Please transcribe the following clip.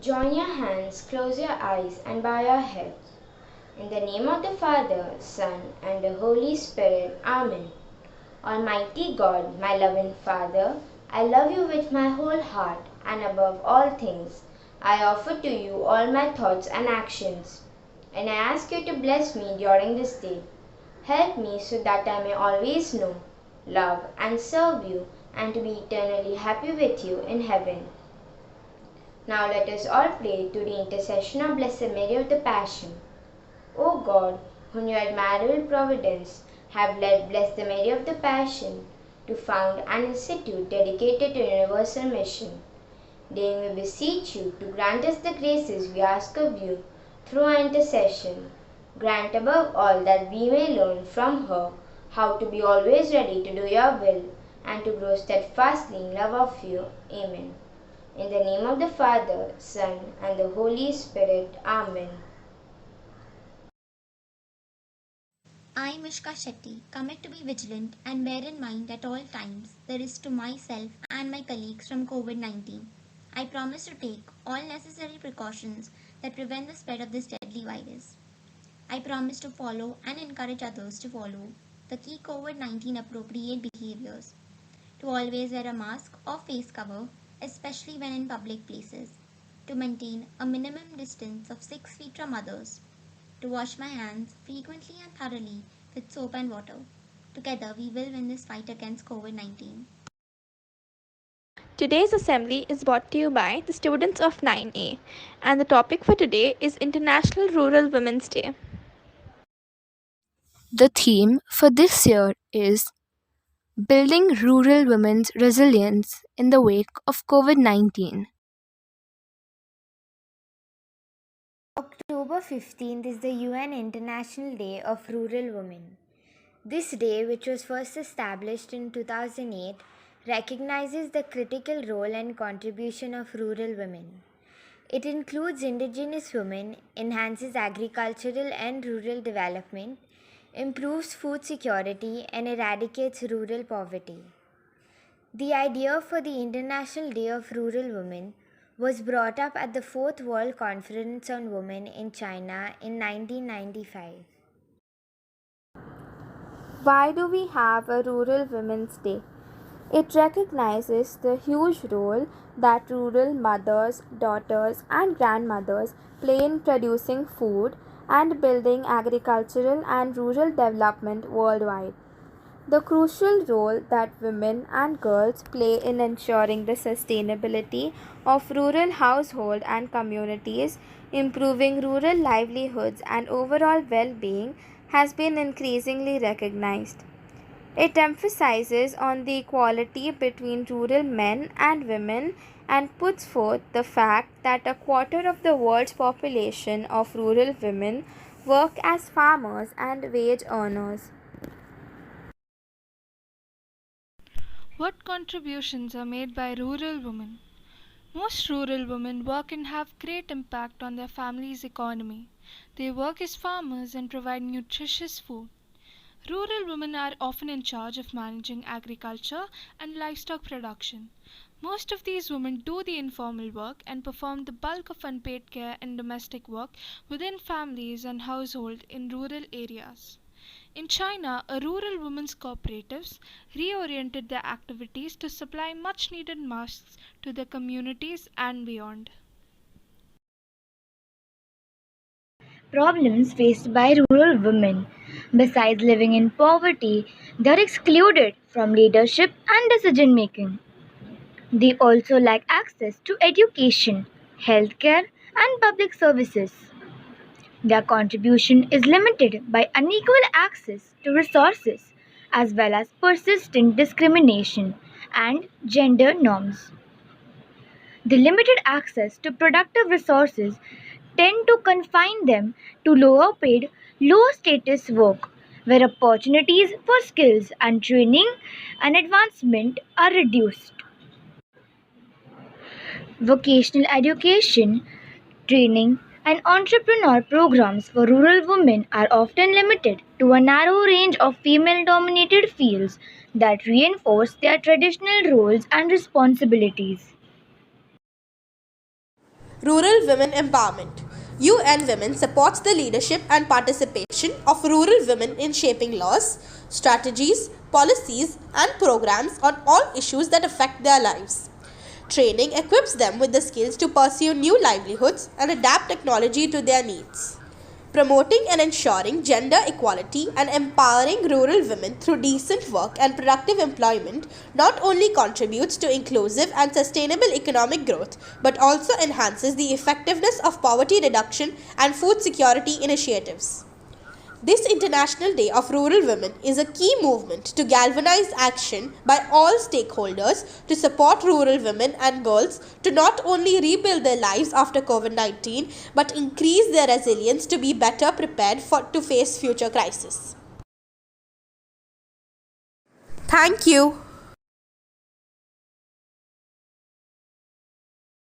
Join your hands, close your eyes, and bow your heads. In the name of the Father, Son, and the Holy Spirit. Amen. Almighty God, my loving Father, I love you with my whole heart, and above all things, I offer to you all my thoughts and actions. And I ask you to bless me during this day. Help me so that I may always know, love, and serve you, and to be eternally happy with you in heaven. Now let us all pray to the intercession of Blessed Mary of the Passion. O God, who in your admirable providence have led Blessed Mary of the Passion to found an institute dedicated to universal mission, deign we beseech you to grant us the graces we ask of you through our intercession. Grant above all that we may learn from her how to be always ready to do your will and to grow steadfastly in love of you. Amen. In the name of the Father, Son, and the Holy Spirit. Amen. I, Mishka Shetty, commit to be vigilant and bear in mind at all times the risk to myself and my colleagues from COVID 19. I promise to take all necessary precautions that prevent the spread of this deadly virus. I promise to follow and encourage others to follow the key COVID 19 appropriate behaviors, to always wear a mask or face cover, especially when in public places, to maintain a minimum distance of 6 feet from others, to wash my hands frequently and thoroughly with soap and water. Together, we will win this fight against COVID 19. Today's assembly is brought to you by the students of 9A, and the topic for today is International Rural Women's Day. The theme for this year is Building Rural Women's Resilience in the Wake of COVID 19. October 15th is the UN International Day of Rural Women. This day, which was first established in 2008, recognizes the critical role and contribution of rural women. It includes indigenous women, enhances agricultural and rural development, improves food security, and eradicates rural poverty. The idea for the International Day of Rural Women was brought up at the Fourth World Conference on Women in China in 1995. Why do we have a Rural Women's Day? It recognizes the huge role that rural mothers, daughters, and grandmothers play in producing food and building agricultural and rural development worldwide. The crucial role that women and girls play in ensuring the sustainability of rural households and communities, improving rural livelihoods and overall well being has been increasingly recognized. It emphasizes on the equality between rural men and women and puts forth the fact that a quarter of the world's population of rural women work as farmers and wage earners. What contributions are made by rural women? Most rural women work and have great impact on their family's economy. They work as farmers and provide nutritious food. Rural women are often in charge of managing agriculture and livestock production. Most of these women do the informal work and perform the bulk of unpaid care and domestic work within families and households in rural areas. In China, a rural women's cooperatives reoriented their activities to supply much needed masks to their communities and beyond. Problems faced by rural women. Besides living in poverty, they are excluded from leadership and decision making. They also lack access to education, healthcare, and public services. Their contribution is limited by unequal access to resources as well as persistent discrimination and gender norms. The limited access to productive resources tend to confine them to lower paid, low status work where opportunities for skills and training and advancement are reduced. Vocational education, training, and entrepreneur programs for rural women are often limited to a narrow range of female dominated fields that reinforce their traditional roles and responsibilities. Rural Women Empowerment. UN Women supports the leadership and participation of rural women in shaping laws, strategies, policies, and programs on all issues that affect their lives. Training equips them with the skills to pursue new livelihoods and adapt technology to their needs. Promoting and ensuring gender equality and empowering rural women through decent work and productive employment not only contributes to inclusive and sustainable economic growth but also enhances the effectiveness of poverty reduction and food security initiatives. This International Day of Rural Women is a key movement to galvanize action by all stakeholders to support rural women and girls to not only rebuild their lives after COVID-19 but increase their resilience to be better prepared to face future crises. Thank you.